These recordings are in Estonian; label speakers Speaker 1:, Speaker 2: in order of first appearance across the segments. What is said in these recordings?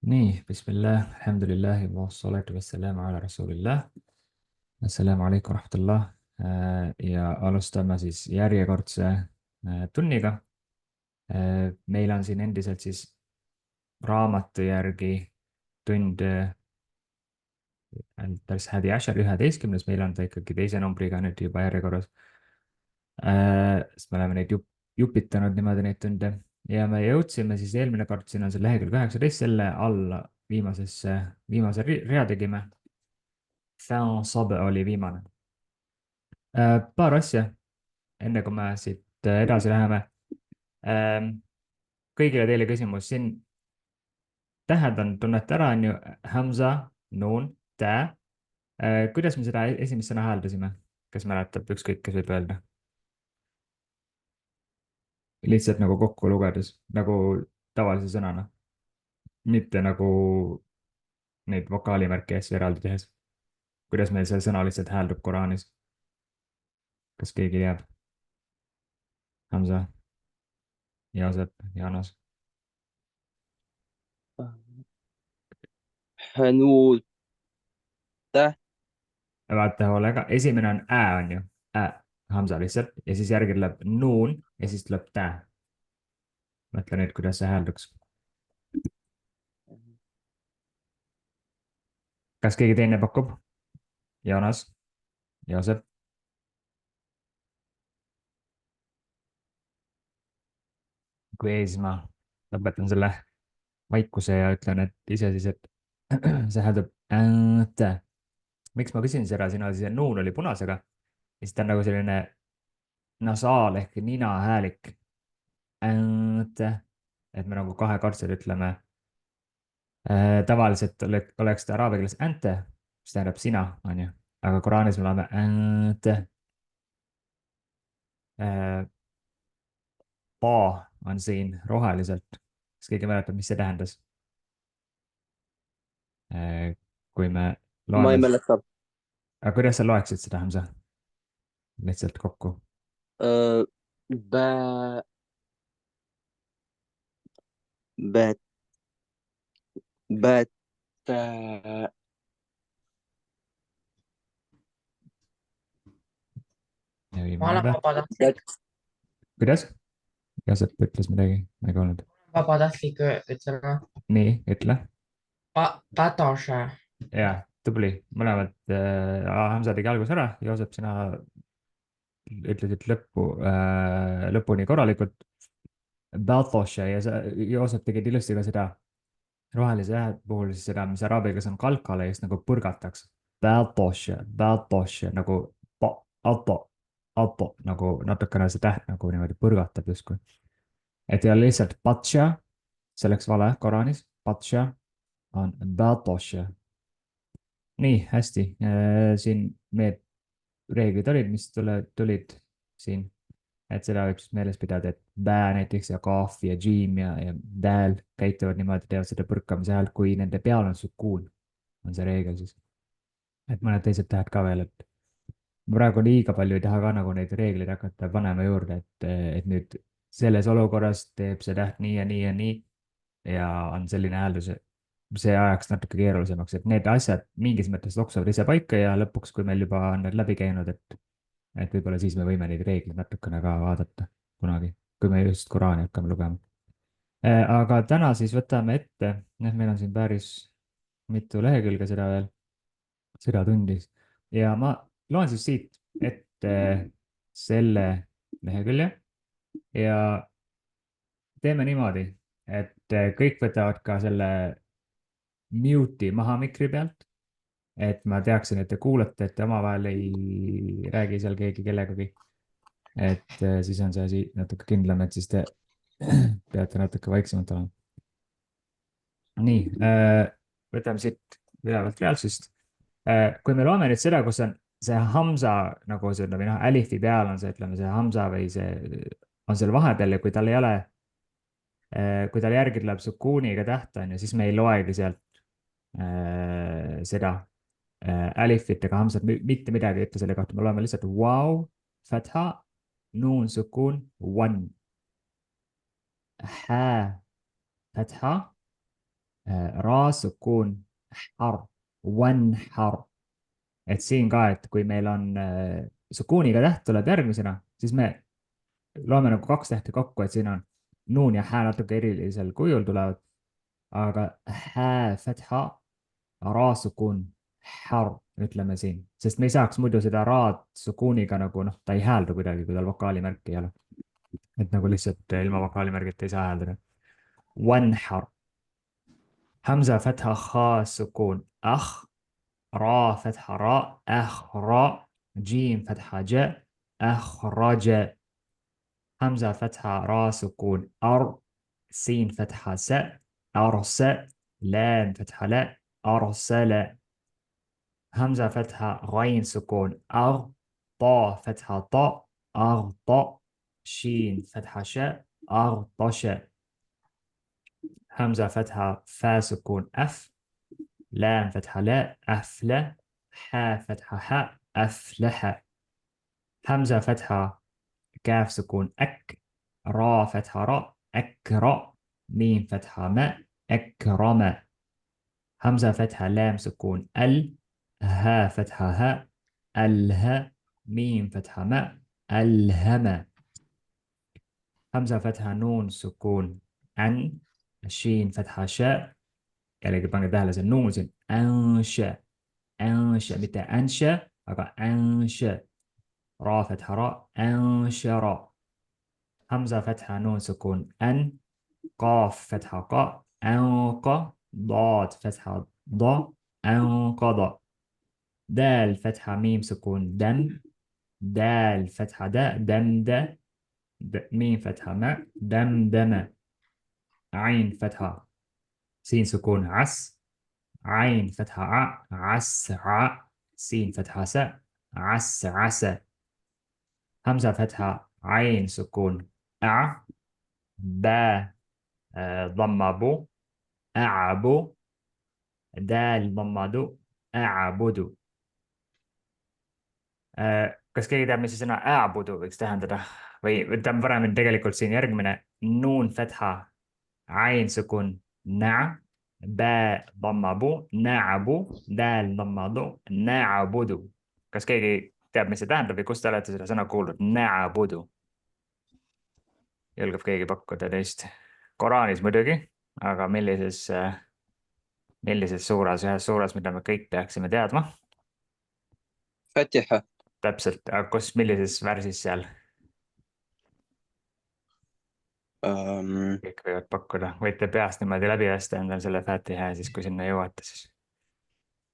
Speaker 1: nii, bismillah, alhamdulillah, wassalatu wassalamu ala rasulillah. Assalamu alaikum rahmatullah. Ja alustame siis järjekordse tunniga. Meil on siin endiselt siis raamatu järgi tund päris hädi asjal 11, meil on ta ikkagi teise numbriga nüüd juba järjekorras. Sest me oleme neid jupitanud niimoodi neid tunde ja me jõudsime siis eelmine kord, siin on see lehekülg 19, selle alla viimase rea tegime. Sabe oli viimane. Paar asja, enne kui me siit edasi läheme. Kõigile teile küsimus siin. Tähed on, tunnete ära, on ju hamza, nuun, tä. Kuidas me seda esimest sõna hääldasime? Kes mäletab, ükskõik, kes võib öelda? Lihtsalt nagu kokku lugedes, nagu tavalise sõnana. Mitte nagu neid vokaalimärke asju eraldi tehes. Kuidas meil see sõna lihtsalt hääldub Koraanis? Kas keegi teab? Hamza, Joosep, Jaanus.
Speaker 2: Nuud,
Speaker 1: Vaata hoolega, esimene on on ju, hamza lihtsalt ja siis järgi tuleb nuun ja siis tuleb tä. Mõtle nüüd, kuidas see häälduks. Kas keegi teine pakub? Joonas, Joosep. Kui ei, siis ma lõpetan selle vaikuse ja ütlen, et ise siis, et see hääldub tä. Miks ma küsin seda, siin oli see nuun oli punasega ja siis ta on nagu selline nasaal ehk nina häälik. Et me nagu kahekordselt ütleme. Tavaliselt oleks ta araabia keeles ante, mis tähendab sina, on ju, aga Koraanis me oleme ante. Pa on siin roheliselt. Kas keegi mäletab, mis see tähendas? Kui me
Speaker 2: ma
Speaker 1: loeme.
Speaker 2: ei mäleta.
Speaker 1: Aga kuidas sa loeksid seda, Hamza? Lihtsalt kokku.
Speaker 3: Ma olen vabatahtlik.
Speaker 1: Kuidas? Jasep ütles midagi, ma ei kuulnud.
Speaker 3: Vabatahtlik ütlema.
Speaker 1: Nii, ütle.
Speaker 3: Patoše.
Speaker 1: Jaa, tubli. Mõlemad Hamza tegi algus ära. Joosep, sina ütlesid lõpuni korralikult. Patoše ja Joosep tegid ilusti ka seda rohelise hääle puhul siis seda, mis araabia keeles on kalkale, just nagu põrgataks. Patoše nagu auto nagu natukene see täht nagu niimoodi põrgatab justkui. Et ei ole lihtsalt patsja, see oleks vale Koraanis, patsja on batosja. Nii, hästi, siin need reeglid olid, mis tulid siin, et seda võib siis meeles pidada, et bä näiteks ja kaaf ja džiim ja dääl käituvad niimoodi, teevad seda põrkamise häält, kui nende peal on sukuun, on see reegel siis. Et mõned teised tähed ka veel, et praegu liiga palju ei taha ka nagu neid reegleid hakata panema juurde, et nüüd selles olukorras teeb see täht nii ja nii ja nii ja on selline hääldus, see ajaks natuke keerulisemaks, et need asjad mingis mõttes loksuvad ise paika ja lõpuks, kui meil juba on need läbi käinud, et võib-olla siis me võime neid reegleid natukene ka vaadata kunagi, kui me just Koraani hakkame lugema. Aga täna siis võtame ette, meil on siin päris mitu lehekülge seda veel, seda tundis ja ma loen siis siit ette selle lehekülje ja teeme niimoodi, et kõik võtavad ka selle mute'i maha mikri pealt, et ma teaksin, et te kuulate, et te omavahel ei räägi seal keegi kellegagi. Et siis on see asi natuke kindlam, et siis te peate natuke vaiksemalt olema. Nii, võtame siit ülevalt reaalsust. Kui me loeme nüüd seda, kus on see hamza nagu see, või noh, alifi peal on see, ütleme see hamza või see on seal vahepeal ja kui tal ei ole, kui tal järgi tuleb sukuuniga täht on ja siis me ei loegi sealt seda alifit ega hamzat, mitte midagi ei ütle selle kohta, me loeme lihtsalt wow, fatha, nuun, sukuun, one. Hää, fatha, Ra sukuun har, wanhar. Et siin ka, et kui meil on sukuuniga täht tuleb järgmisena, siis me loeme nagu kaks tähte kokku, et siin on nuun ja hää natuke erilisel kujul tulevad, aga hää, fatha, ra sukuun, har ütleme siin, sest me ei saaks muidu seda ra-d sukuuniga nagu noh, ta ei hääldu kuidagi, kui tal vokaalimärki ei ole. et nagu lihtsalt ilma vokaalimärgita ei saa hääldada. Wanhar. Hamza fatha kha sukuun ah, را فتحة راء أخرى، جيم فتحة جاء أخرج. همزة فتحة راء سكون أر، سين فتحة س أرس، لام فتحة لا أرسل. همزة فتحة غين سكون أغ، طا فتحة طاء أغطى، شين فتحة شاء أغطش. همزة فتحة فا سكون أف، لام فتحة لا أفلى، حا فتحة حاء أفلح. همزة فتحة كاف سكون أك، را فتحة راء أكرأ، ميم فتحة ماء أكرم. همزة فتحة لام سكون ال، ها فتحة هاء أله، ميم فتحة ماء ألهم. همزة فتحة نون سكون أن، شين فتحة شاء. Jällegi pange tähele see nuun siin, أنشأ mitte أنشأ, aga أنشأ. را فتحة راء أنشر. همزة فتحة نون سكون أن، قاف فتحة قاء أنق، ضاد فتحة ضا أنقض. دال فتحة ميم سكون دم، دال فتحة داء دمد، ميم فتحة ماء دمدم. عين فتحة سين سكون عس، عين فتحة ع عسع، سين فتحة س عسعس. همزة فتحة عين سكون أع، با ضم بو أعبو، دال ضم دو أعبد. kas keegi teab, mis see sõna a'budu võiks tähendada või ütleme paremini tegelikult siin järgmine nuun fatha ain sukun na, bä dhammabu na'abu, dal dhammadu na'abudu. kas keegi teab, mis see tähendab või kust te olete seda sõna kuulnud? Na'abudu. julgeb keegi pakkuda teist? Koraanis muidugi, aga millises suures, ühes suures, mida me kõik peaksime teadma?
Speaker 2: Fatiha.
Speaker 1: täpselt, aga millises värsis seal? kõik võivad pakkuda, võite peast niimoodi läbi lasta endale selle Fatiha ja siis, kui sinna jõuate, siis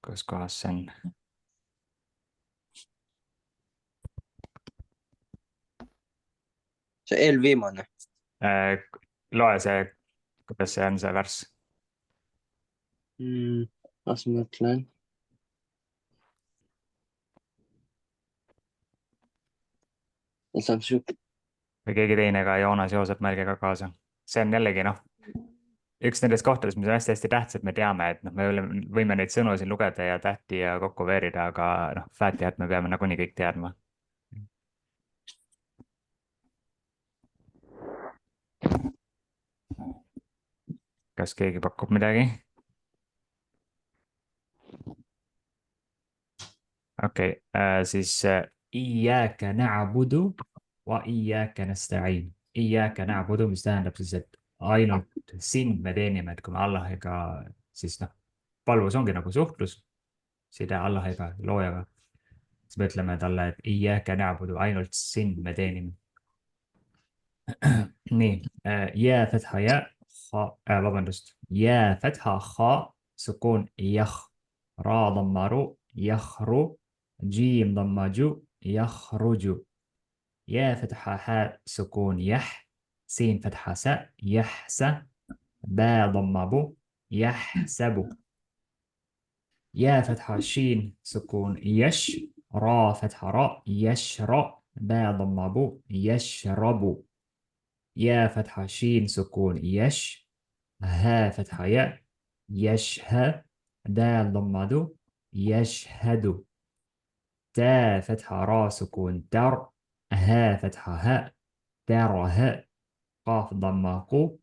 Speaker 1: kus kohas see on?
Speaker 2: see eelviimane.
Speaker 1: loe see, kuidas see on, see värss.
Speaker 2: Las mõtlen.
Speaker 1: või keegi teine ka, Joonas Joosep, märge ka kaasa. see on jällegi noh, üks nendest kohtadest, mis on hästi-hästi tähtsad, me teame, et noh, me võime neid sõnu siin lugeda ja tähti ja kokku veerida, aga noh, Fatihat me peame nagunii kõik teadma. kas keegi pakub midagi? okei, siis Iyyaka na'budu wa iyyaka nasta'in. Iyyaka na'budu, mis tähendab siis, et ainult sind me teenime, et kui me Allahiga siis noh, palvus ongi nagu suhtlus, side Allahiga, loojaga, siis me ütleme talle, et Iyyaka na'budu, ainult sind me teenime. nii, jää fatha ja, vabandust, jää fatha kha, sukuun jah, ra dhammaru, jahru, جيم ضماجو يخرج. يا فتحة حاء سكون يح، سين فتحة ساء يحس، با ضمبو يحسب. يا فتحة شين سكون يش، را فتحة راء يشرأ، با ضمبو يشرب. يا فتحة شين سكون يش، ها فتحة ياء يشهى، دال ضمدو يشهد. تا فتحة را سكون در، ها فتحة هاء تره، قاف ضمه قو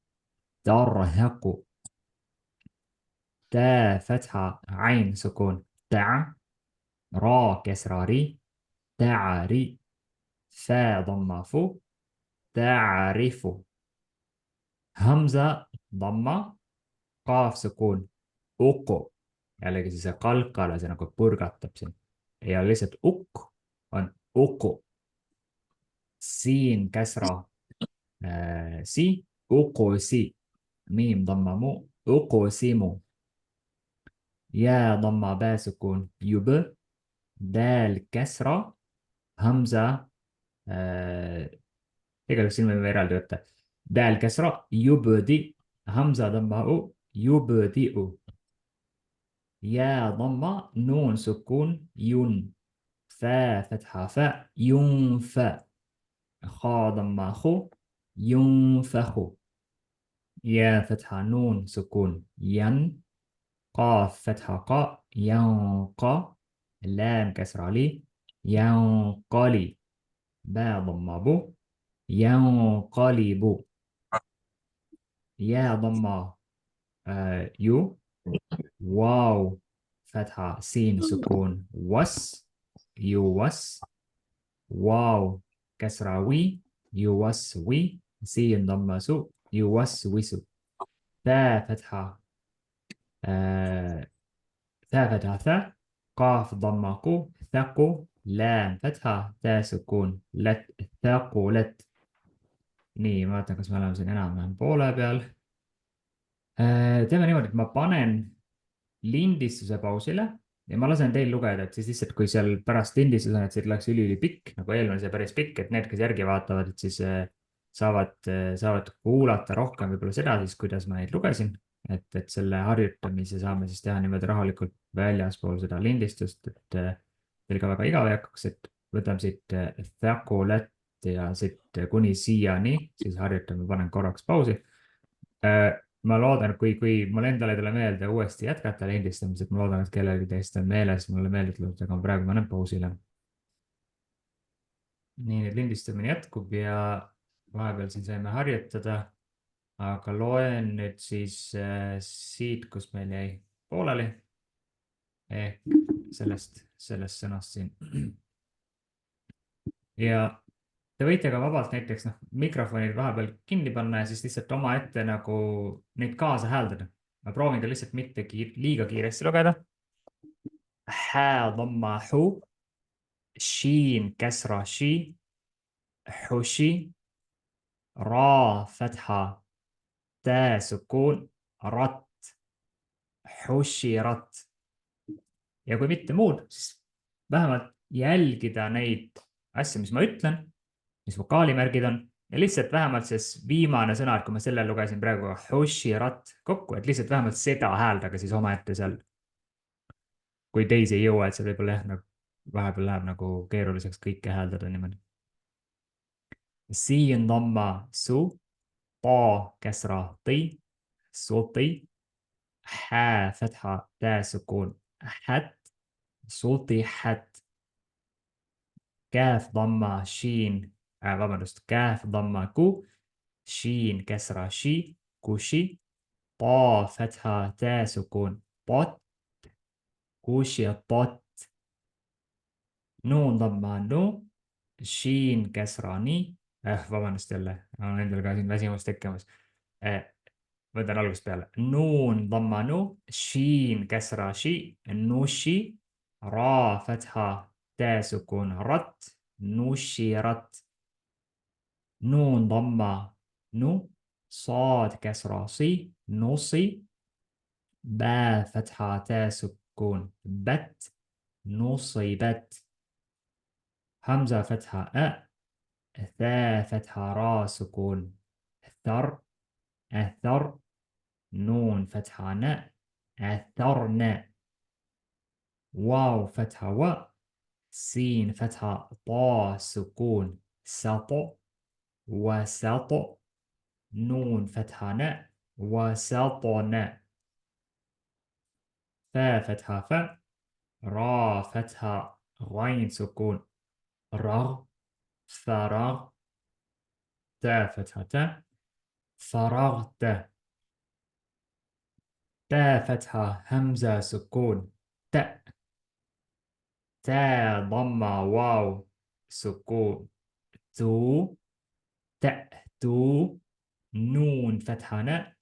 Speaker 1: ترهق. تاء فتحة عين سكون تع را كسرة ري تعري فاء ضمة فو تعرف همزة ضمة قاف سكون uku. Jällegi siis see kalkala, see nagu purgatab siin. Ei ole lihtsalt ukk, on uku. Siin käsra si, uku si. Miim damma mu, uku simu. Jää damma pääsukun jube. Dääl käsra, hamza. Igatahes siin võime eraldi võtta. Dääl käsra, jubedi, hamza damma u, jubedi u. يا ضمة نون سكون يون فا فتحة فاء ينفى خا ضمة خو ينفخ يا فتحة نون سكون ين قاف فتحة قاء ينقى لام كسر عليه ينقلي با ضمة بو ينقلب يا ضمة يو واو فتحة سين سكون وس يوس واو كسرة وي يوس وي سين ضمة سو يوس وسو تا فتحة تا فتحة ثا قاف ضمة قو ثقو لام فتحة تا سكون لت ثقو لت nii, ma vaatan, kas me oleme siin enam-vähem poole peal. Teeme niimoodi, et ma panen lindistuse pausile ja ma lasen teil lugeda, et siis lihtsalt, kui seal pärast lindistus on, et see läks üliülipikk, nagu eelmine see päris pikk, et need, kes järgi vaatavad, et siis saavad kuulata rohkem võib-olla seda siis, kuidas ma neid lugesin, et selle harjutamise saame siis teha niimoodi rahulikult väljaspool seda lindistust, et teil ka väga igav ei hakkaks, et võtame siit thakulet ja siit kuni siiani, siis harjutame, panen korraks pausi. Ma loodan, kui mul endale ei tule meelde uuesti jätkata lindistamised, ma loodan, et kellelgi teist on meeles, mulle meeldib, aga praegu ma olen pausile. Nii, nüüd lindistamine jätkub ja vahepeal siin saime harjutada, aga loen nüüd siis siit, kus meil jäi pooleli ehk sellest sõnast siin. Ja te võite ka vabalt näiteks mikrofonid vahepeal kinni panna ja siis lihtsalt omaette nagu neid kaasa hääldada. Ma proovin ka lihtsalt mitte liiga kiiresti lugeda. Hää dhamma hu, shiin käsra shi, hushi, ra fatha, tä sukuun, rat, hushi rat. Ja kui mitte muud, siis vähemalt jälgida neid asju, mis ma ütlen, mis vokaalimärgid on ja lihtsalt vähemalt see viimane sõna, et kui ma selle lugesin praegu hushirat kokku, et lihtsalt vähemalt seda hääldaga siis omaette seal. Kui teisi ei jõua, et see võib-olla jah, vahepeal läheb nagu keeruliseks kõike hääldada niimoodi. Siin dhamma su, ta käsra tõi, sulti, hää fatha tä sukuun, hät, sulti hät, käf dhamma shiin, vabandust, käf dhamma ku, shiin käsra shi, kushi, ta fatha tä sukuun, pot, kushi pot, nuun dhamma nu, shiin käsra ni, vabandust jälle, on endal ka siin väsimus tekkimas. Võtan algusest peale. Nuun dhamma nu, shiin käsra shi, nushi, ra fatha tä sukuun, rat, nushi rat. نون ضمة نو صاد كسرة صي نوصي با فتحة تا سكون بت نصيبت همزة فتحة ثا فتحة را سكون ثر أثر نون فتحة ن أثرن واو فتحة و سين فتحة طا سكون سطو وسط نون فتحة ن وسطن فا فتحة فا را فتحة غين سكون رغ فرغ تا فتحة تا فرغت تاء فتحة همزة سكون تاء. تاء ضمة واو سكون تو. تأتو. نون فتحة ن.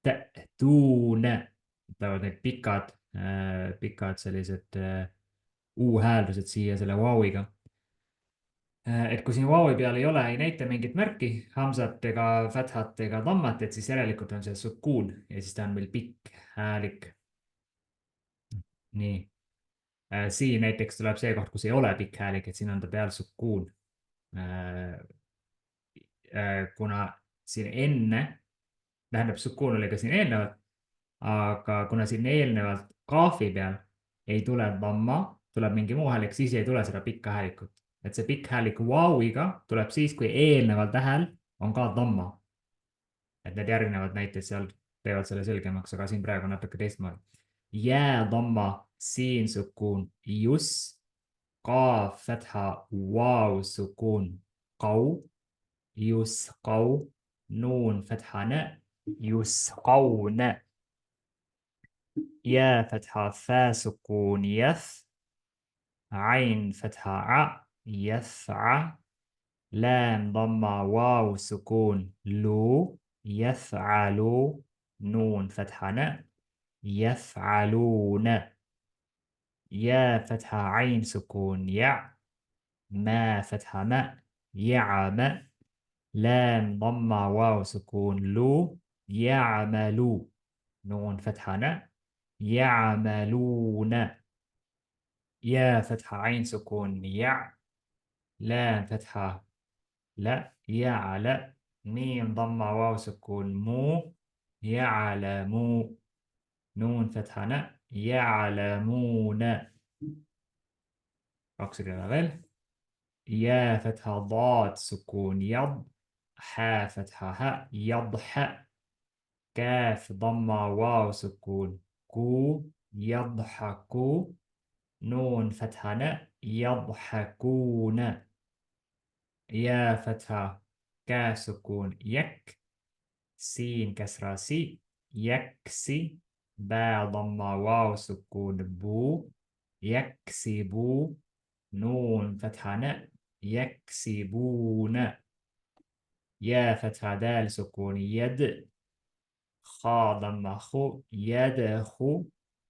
Speaker 1: تأتون. tulevad need pikad sellised U-hääldused siia selle vauiga. Et kui siin vaui peal ei ole, ei näita mingit märki, hamsat ega fathat ega dammat, et siis järelikult on see sukuun ja siis ta on meil pikk häälik. Nii. Siin näiteks tuleb see koht, kus ei ole pikk häälik, et siin on ta peal sukuun. Kuna siin enne, tähendab sukuun oli ka siin eelnevalt, aga kuna siin eelnevalt kaafi peal ei tule damma, tuleb mingi muu häälik, siis ei tule seda pikka häälikut. Et see pikk häälik vauiga tuleb siis, kui eelneval tähel on ka damma. Et need järgnevad näited seal teevad selle selgemaks, aga siin praegu natuke teistmoodi. Jää damma siin sukuun jus, kaaf fatha vau sukuun qau, jus qau, nuun fatha nä, jus qauna. يا فتحة فا سكون يث، عين فتحة ع يفع، لام ضمة واو سكون لو يفعلوا، نون فتحة ن يفعلون، يا فتحة عين سكون يع، ما فتحة ما يعم، لام ضمة واو سكون لو يعملوا، نون فتحة ن يعملون، يا فتحة عين سكون يع، لام فتحة لا يعلى، ميم ضمة واو سكون مو يعلمو، نون فتحة ن يعلمون. أقصد الأول. يا فتحة ضاد سكون يض، حا فتحة ها يضح، كاف ضمة واو سكون كو يضحكوا، نون فتحة ن يضحكون، يا فتحة كا سكون يك، سين كسرة سي يكسي، با ضمة واو سكون بو يكسبو، نون فتحة ن يكسبون، يا فتحة دال سكون يد، خا ضمة خو يدخو،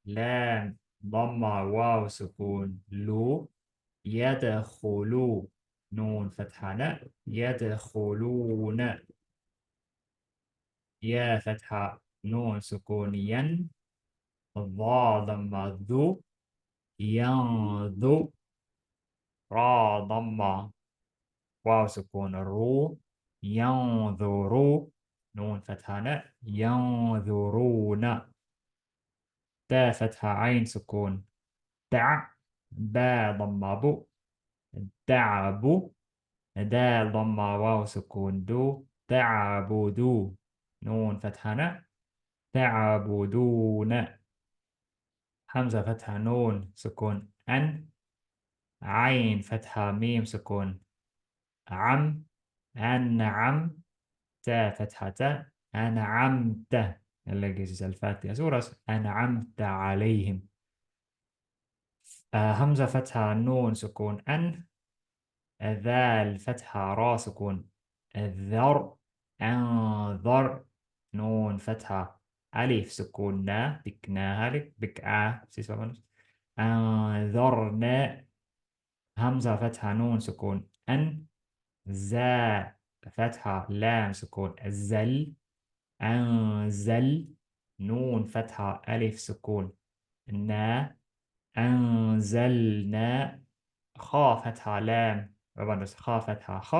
Speaker 1: لام ضمة واو سكون لو يدخلوا، نون فتحة ن يدخلون، يا فتحة نون سكون ين، ضا ضمة ذو ينذو، را ضمة واو سكون رو ينظروا، نون فتحة ن ينظرون، تا فتحة عين سكون تع، با ضمة بو تعبوا، دال ضمة واو سكون دو تعبدوا، نون فتحة ن تعبدون، همزة فتحة نون سكون أن، عين فتحة ميم سكون عم أنعم، تا فتحة تا أنعمت، اللي الفاتحة سورة أنعمت عليهم، همزة فتحة نون سكون أن، ذال فتحة را سكون الذر، أنظر، نون فتحة ألف سكون نا بكنا هالك بك أنظرنا، همزة فتحة نون سكون أن، زا فتحة لام سكون الزل، أنزل، نون فتحة ألف سكون نا، أنزلنا، خا فتحة لام خا فتحة خ،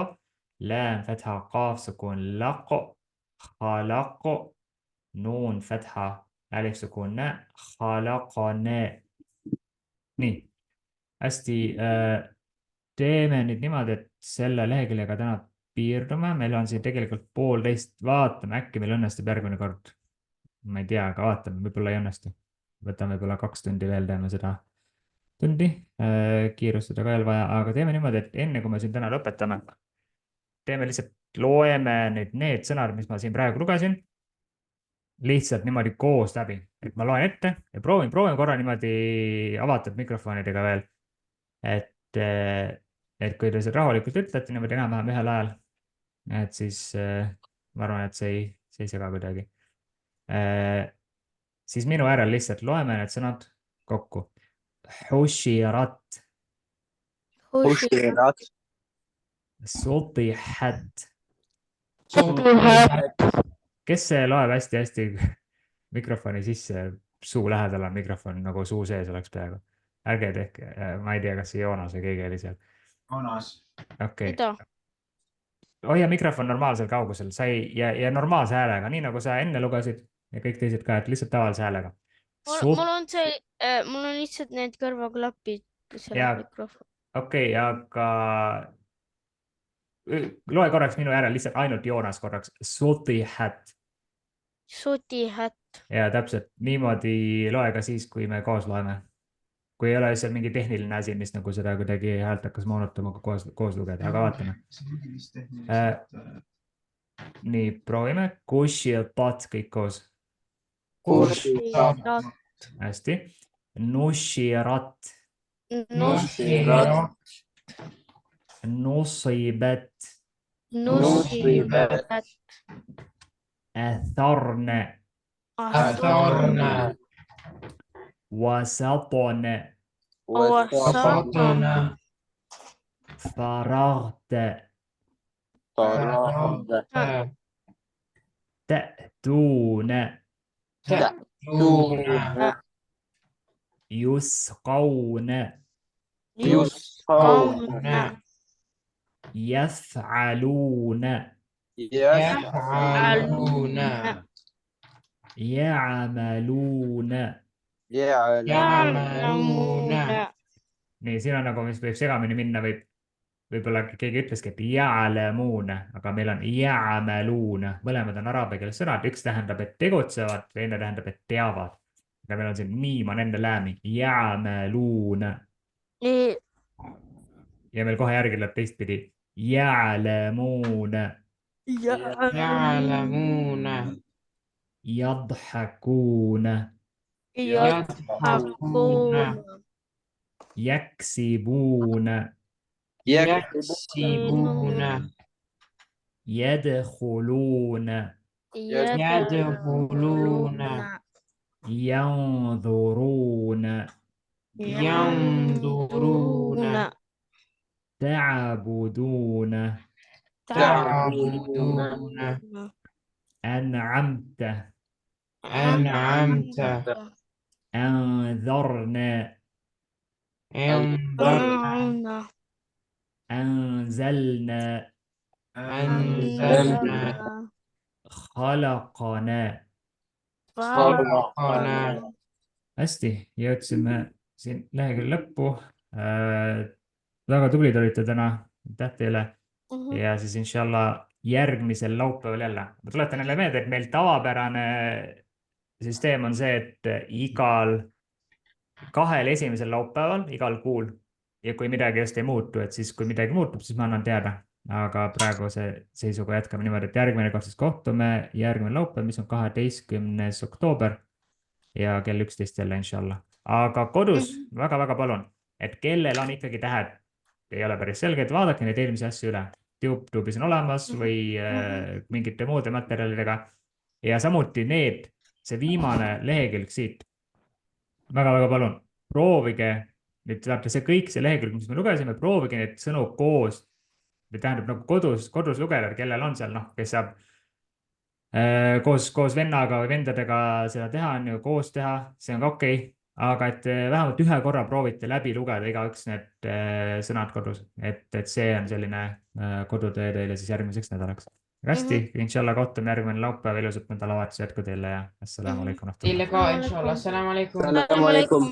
Speaker 1: لام فتحة قاف سكون لق، خلق، نون فتحة ألف سكون نا خلقنا. nii, hästi, teeme nüüd niimoodi, et selle leheküljega täna piirdume, meil on siin tegelikult 1,5, vaatame, äkki meil õnnestub järgmine kord. Ma ei tea, aga vaatame, võib-olla ei õnnestu. Võtame võib-olla 2 tundi veel, teeme seda tundi, kiirustada ka veel vaja, aga teeme niimoodi, et enne kui me siin täna lõpetame, teeme lihtsalt, loeme nüüd need sõnad, mis ma siin praegu lugesin. lihtsalt niimoodi koos läbi, et ma loen ette ja proovin korra niimoodi avatud mikrofonidega veel. Et kui te seal rahulikult ütlete niimoodi enam-vähem ühel ajal, et siis ma arvan, et see ei sega kuidagi. Siis minu järel lihtsalt loeme need sõnad kokku. Hushirat,
Speaker 2: Hushirat.
Speaker 1: Sutihat.
Speaker 3: Sutihat.
Speaker 1: Kes see loeb hästi-hästi mikrofoni sisse, suu lähedal on mikrofon, nagu suu sees oleks peaaegu. Ärge tehke, ma ei tea, kas see Joonas või keegi oli seal.
Speaker 4: Joonas.
Speaker 1: Okei.
Speaker 5: Mida?
Speaker 1: Hoia mikrofon normaalsel kaugusel ja normaalse häälega, nii nagu sa enne lugesid ja kõik teised ka, et lihtsalt tavalise häälega.
Speaker 5: Mul on lihtsalt need kõrvaklapid selle
Speaker 1: Ja-
Speaker 5: mikrofon.
Speaker 1: Okei, aga loe korraks minu järel lihtsalt ainult Joonas korraks. Sutihat.
Speaker 5: Sutihat.
Speaker 1: Ja täpselt niimoodi loe ka siis, kui me koos loeme. Kui ei ole seal mingi tehniline asi, mis nagu seda kuidagi häält hakkas moonutama koos lugeda, aga vaatame. Nii, proovime. Kushirat kõik koos.
Speaker 5: Kushirat.
Speaker 1: Hästi. Nushirat.
Speaker 3: Nushirat.
Speaker 1: Nusibat.
Speaker 5: Nusibat.
Speaker 1: Atharne.
Speaker 3: Atharne.
Speaker 1: Wasatone.
Speaker 5: Wasatone.
Speaker 1: Faragte. Ta'tune.
Speaker 3: Ta'tune.
Speaker 1: Yusqawne.
Speaker 3: Yusqawne.
Speaker 1: Yaf'alune.
Speaker 3: Yaf'alune.
Speaker 1: Ya'malune.
Speaker 3: Ya'malune.
Speaker 1: Nii, siin on nagu, mis võib segamini minna, võib-olla keegi ütleski, et ja'lamune, aga meil on ja'malune. Mõlemad on araabia keeles sõnad, üks tähendab, et tegutsevad, teine tähendab, et teavad. Aga meil on siin miim on enne läämi. Ja'malune. Ja meil kohe järgi läheb teistpidi. Ja'lamune.
Speaker 3: Ya'lamune.
Speaker 1: Yadhakune.
Speaker 3: Yadhakune.
Speaker 1: Yaksibune.
Speaker 3: Yaksibune.
Speaker 1: Yadkhulune.
Speaker 3: Yadkhulune.
Speaker 1: Yanzurune.
Speaker 3: Yandurune.
Speaker 1: Ta'budune.
Speaker 3: Ta'budune.
Speaker 1: An'amta.
Speaker 3: An'amta.
Speaker 1: Anzarna.
Speaker 3: Anzarna.
Speaker 1: Anzalna.
Speaker 3: Anzalna.
Speaker 1: Khalaqana.
Speaker 3: Khalaqana.
Speaker 1: Hästi, jõudsime siin lehekülje lõppu. Väga tublid olite täna, aitäh teile. Ja siis inshallah järgmisel laupäeval jälle. Ma tuletan jälle meelde, et meil tavapärane süsteem on see, et igal kahel esimesel laupäeval, igal kuul. Ja kui midagi just ei muutu, et siis kui midagi muutub, siis ma annan teada. Aga praeguse seisuga jätkame niimoodi, et järgmine kord siis kohtume järgmine laupäev, mis on 12. oktoober ja kell 11 jälle inshallah. Aga kodus väga-väga palun, et kellel on ikkagi tähed, ei ole päris selge, et vaadake neid eelmisi asju üle. YouTube'is on olemas või mingite muude materjalidega. Ja samuti see viimane lehekülg siit. Väga-väga palun, proovige, nüüd saate see kõik, see lehekülg, mis me lugesime, proovige neid sõnu koos. Tähendab nagu kodus lugeda, kellel on seal, kes saab koos vennaga või vendadega seda teha, on ju koos teha, see on ka okei. Aga et vähemalt ühe korra proovite läbi lugeda igaüks need sõnad kodus, et see on selline kodutöö teile siis järgmiseks nädalaks. Hästi, inshallah kohtume järgmine laupäev, ilusat nädalavahetuse jätku teile ja assalamu alaikum.
Speaker 3: Teile ka inshallah, assalamu alaikum.
Speaker 2: Assalamu alaikum.